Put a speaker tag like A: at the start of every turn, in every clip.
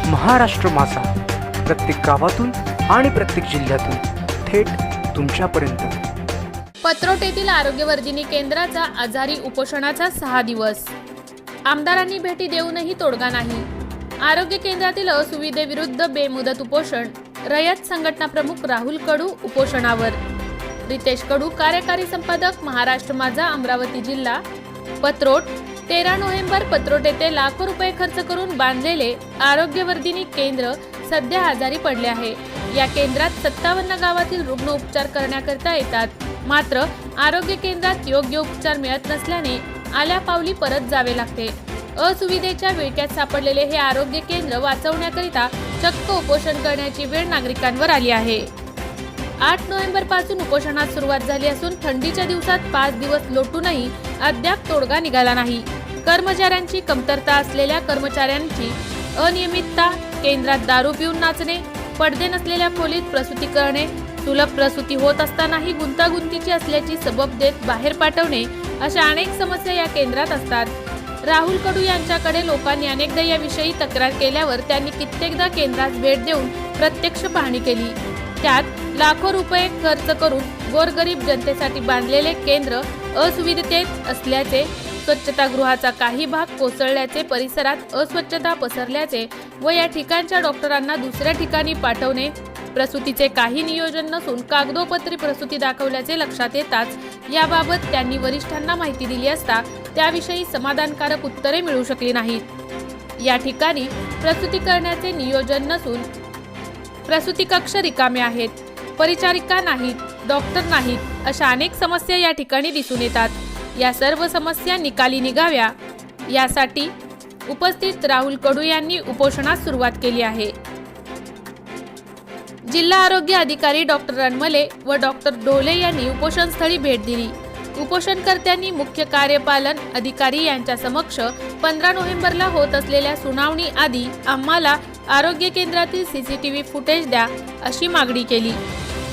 A: महाराष्ट्र माझा, प्रत्येक गावातून आणि प्रत्येक जिल्ह्यातून थेट तुमच्यापर्यंत।
B: पत्रोट येथील आरोग्यवर्धिनी केंद्राचा आजारी उपोषणाचा 6 दिवस। आमदारांनी भेटी देऊनही तोडगा नाही। आरोग्य केंद्रातील असुविधेविरुद्ध बेमुदत उपोषण। रयत संघटना प्रमुख राहुल कडू उपोषणावर। रितेश कडू कार्यकारी संपादक महाराष्ट्र माझा अमरावती जिल्हा। पत्रोट 13 नोव्हेंबर पत्रोट येथे लाखो रुपये खर्च करून बांधलेले आरोग्यवर्धिनी केंद्र सध्या आजारी पडले आहे। या केंद्रात 57 गावातील रुग्ण उपचार करण्याकरिता येतात, मात्र आरोग्य केंद्रात योग्य उपचार मिळत नसल्याने आल्या पावली परत जावे लागते। असुविधेच्या विळख्यात सापडलेले हे आरोग्य केंद्र वाचवण्याकरिता चक्क उपोषण करण्याची वेळ नागरिकांवर आली आहे। 8 नोव्हेंबर पासून उपोषणास सुरुवात झाली असून थंडीच्या दिवसात 5 दिवस लोटूनही अद्याप तोडगा निघाला नाही। कर्मचाऱ्यांची कमतरता असलेल्या कर्मचाऱ्यांची अनियमितता, केंद्रात दारू पिऊन नाचणे, पडदे नसलेल्या खोलीत प्रसूती करणे, सुलभ प्रसूती होत असतानाही गुंतागुंतीची असल्याची सबब देत बाहेर पाठवणे, अशा अनेक समस्या या केंद्रात असतात। राहुल कडू यांच्याकडे लोकांनी अनेकदा याविषयी तक्रार केल्यावर त्यांनी कित्येकदा केंद्रास भेट देऊन प्रत्यक्ष पाहणी केली। त्यात लाखो रुपये खर्च करून गोरगरीब जनतेसाठी बांधलेले केंद्र असुविधेत असल्याचे, स्वच्छतागृहाचा काही भाग कोसळल्याचे, परिसरात अस्वच्छता पसरल्याचे व या ठिकाणच्या डॉक्टरांना दुसऱ्या ठिकाणी पाठवणे, प्रसूतीचे काही नियोजन नसून कागदोपत्री प्रसूती दाखवल्याचे लक्षात येताच याबाबत त्यांनी वरिष्ठांना माहिती दिली असता त्याविषयी समाधानकारक उत्तरे मिळू शकली नाहीत। या ठिकाणी प्रसूती करण्याचे नियोजन नसून प्रसूती कक्ष रिकामे आहेत, परिचारिका नाहीत, डॉक्टर नाहीत, अशा अनेक समस्या या ठिकाणी दिसून येतात। या सर्व समस्या निकाली निघाव्या यासाठी उपस्थित राहुल कडू यांनी उपोषणास सुरुवात केली आहे। जिल्हा आरोग्य अधिकारी डॉक्टर रणमले व डॉक्टर ढोले यांनी उपोषणस्थळी भेट दिली। उपोषणकर्त्यांनी मुख्य कार्यपालन अधिकारी यांच्या समक्ष 15 नोव्हेंबरला होत असलेल्या सुनावणी आधी आम्हाला आरोग्य केंद्रातील CCTV फुटेज द्या अशी मागणी केली।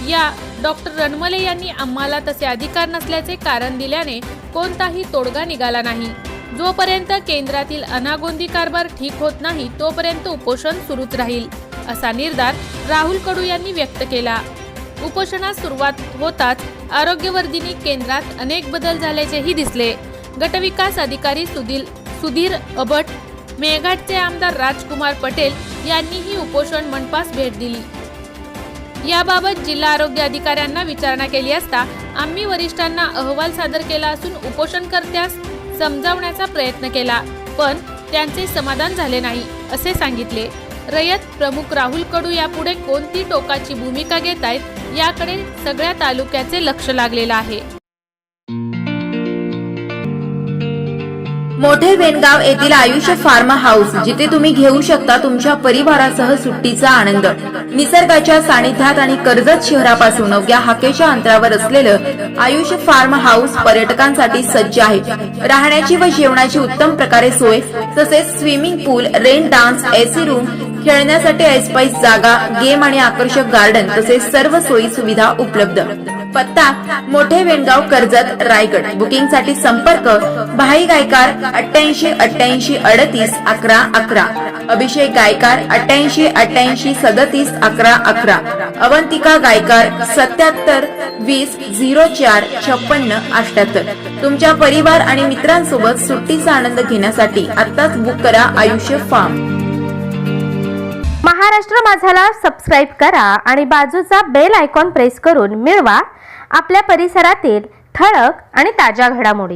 B: या डॉक्टर रणमले यांनी आम्हाला तसे अधिकार नसल्याचे कारण दिल्याने कोणताही तोडगा निघाला नाही। जोपर्यंत केंद्रातील अनागोंदी कारभार ठीक होत नाही तोपर्यंत उपोषण सुरूच राहील, असा निर्धार राहुल कडू यांनी व्यक्त केला। उपोषणास सुरुवात होताच आरोग्यवर्धिनी केंद्रात अनेक बदल झाल्याचेही दिसले। गटविकास अधिकारी सुधीर अभट, मेळघाटचे आमदार राजकुमार पटेल यांनीही उपोषण मंडपास भेट दिली। याबाबत जिल्हा आरोग्य अधिकाऱ्यांना विचारणा केली असता आम्ही वरिष्ठांना अहवाल सादर केला असून उपोषणकर्त्यास समजावण्याचा प्रयत्न केला, पण त्यांचे समाधान झाले नाही, असे सांगितले। रयत प्रमुख राहुल कडू यापुढे कोणती टोकाची भूमिका घेत आहेत याकडे सगळ्या तालुक्याचे लक्ष लागलेलं आहे।
C: मोठे वेणगाव येथील आयुष्य फार्म हाऊस, जिथे तुम्ही घेऊ शकता तुमच्या परिवारासह सुट्टीचा आनंद। निसर्गाच्या सानिध्यात आणि कर्जत शहरापासून अवघ्या हाकेच्या अंतरावर असलेलं आयुष्य फार्म हाऊस पर्यटकांसाठी सज्ज आहे। राहण्याची व जेवणाची उत्तम प्रकारे सोय, तसेच स्विमिंग पूल, रेन डान्स, AC रूम, खेळण्यासाठी ऐसपैस जागा, गेम आणि आकर्षक गार्डन तसेच सर्व सोयी सुविधा उपलब्ध। पत्ता मोठे वेणगाव, कर्जत, रायगड। बुकिंग साठी संपर्क भाई गायकार 88 88 38 11 11, अभिषेक गायकार 88 88 37 11 11, अवंतिका गायकार 77 20 04 56 78। तुमच्या परिवार आणि मित्रांसोबत सुट्टीचा आनंद घेण्यासाठी आत्ताच बुक करा आयुष्य फार्म।
D: महाराष्ट्र माझाला सबस्क्राइब करा आणि बाजूचा बेल आयकॉन प्रेस करून मिळवा आपल्या परिसरातील ठळक आणि ताज्या घडामोडी।